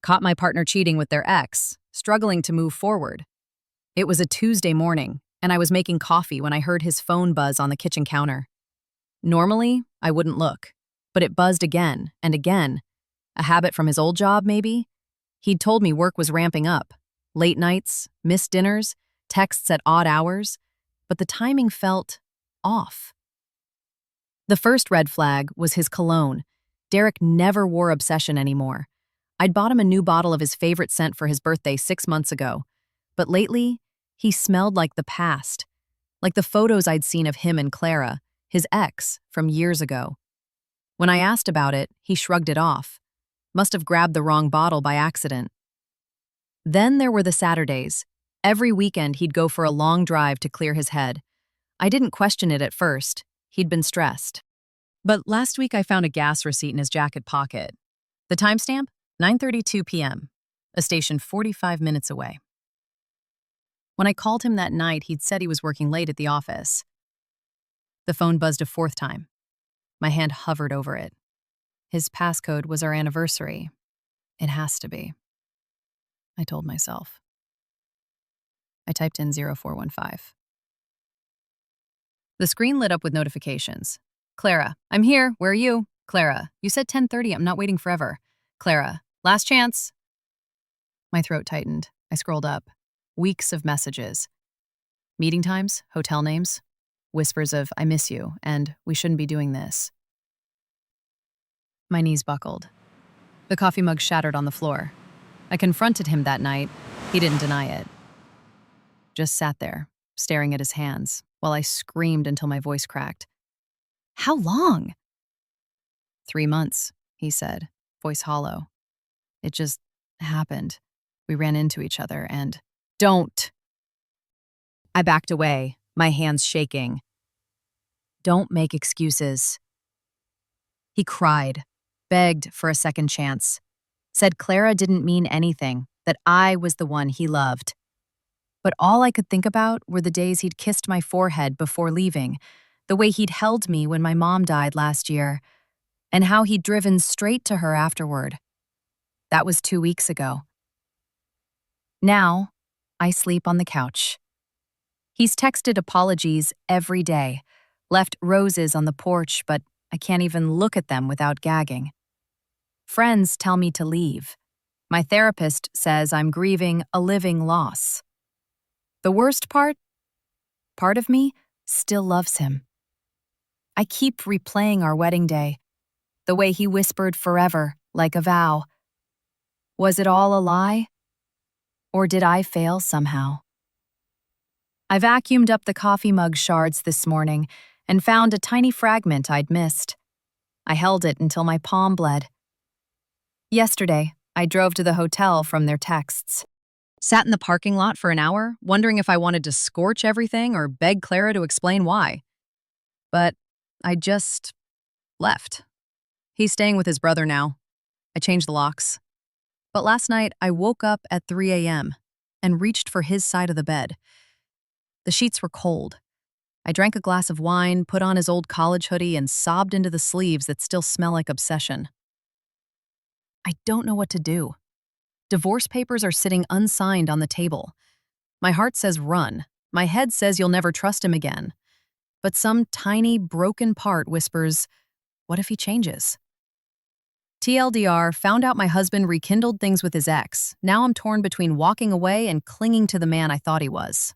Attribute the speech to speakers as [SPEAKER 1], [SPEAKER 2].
[SPEAKER 1] Caught my partner cheating with their ex, struggling to move forward. It was a Tuesday morning, and I was making coffee when I heard his phone buzz on the kitchen counter. Normally, I wouldn't look, but it buzzed again and again. A habit from his old job, maybe? He'd told me work was ramping up. Late nights, missed dinners, texts at odd hours, but the timing felt off. The first red flag was his cologne. Derek never wore Obsession anymore. I'd bought him a new bottle of his favorite scent for his birthday 6 months ago, but lately, he smelled like the past, like the photos I'd seen of him and Clara, his ex, from years ago. When I asked about it, he shrugged it off. Must have grabbed the wrong bottle by accident. Then there were the Saturdays. Every weekend he'd go for a long drive to clear his head. I didn't question it at first. He'd been stressed. But last week I found a gas receipt in his jacket pocket. The timestamp? 9:32 p.m., a station 45 minutes away. When I called him that night, he'd said he was working late at the office. The phone buzzed a fourth time. My hand hovered over it. His passcode was our anniversary. It has to be, I told myself. I typed in 0415. The screen lit up with notifications. Clara, I'm here. Where are you? Clara, you said 10:30. I'm not waiting forever. Clara, last chance. My throat tightened. I scrolled up. Weeks of messages. Meeting times, hotel names, whispers of I miss you and we shouldn't be doing this. My knees buckled. The coffee mug shattered on the floor. I confronted him that night. He didn't deny it. Just sat there, staring at his hands, while I screamed until my voice cracked. How long? 3 months, he said, voice hollow. It just happened. We ran into each other and... Don't! I backed away, my hands shaking. Don't make excuses. He cried, begged for a second chance, said Clara didn't mean anything, that I was the one he loved. But all I could think about were the days he'd kissed my forehead before leaving, the way he'd held me when my mom died last year, and how he'd driven straight to her afterward. That was 2 weeks ago. Now, I sleep on the couch. He's texted apologies every day, left roses on the porch, but I can't even look at them without gagging. Friends tell me to leave. My therapist says I'm grieving a living loss. The worst part of me still loves him. I keep replaying our wedding day, the way he whispered forever, like a vow. Was it all a lie? Or did I fail somehow? I vacuumed up the coffee mug shards this morning and found a tiny fragment I'd missed. I held it until my palm bled. Yesterday, I drove to the hotel from their texts. Sat in the parking lot for an hour, wondering if I wanted to scorch everything or beg Clara to explain why. But I just left. He's staying with his brother now. I changed the locks. But last night, I woke up at 3 a.m. and reached for his side of the bed. The sheets were cold. I drank a glass of wine, put on his old college hoodie, and sobbed into the sleeves that still smell like Obsession. I don't know what to do. Divorce papers are sitting unsigned on the table. My heart says run. My head says you'll never trust him again. But some tiny, broken part whispers, what if he changes? TLDR, found out my husband rekindled things with his ex. Now I'm torn between walking away and clinging to the man I thought he was.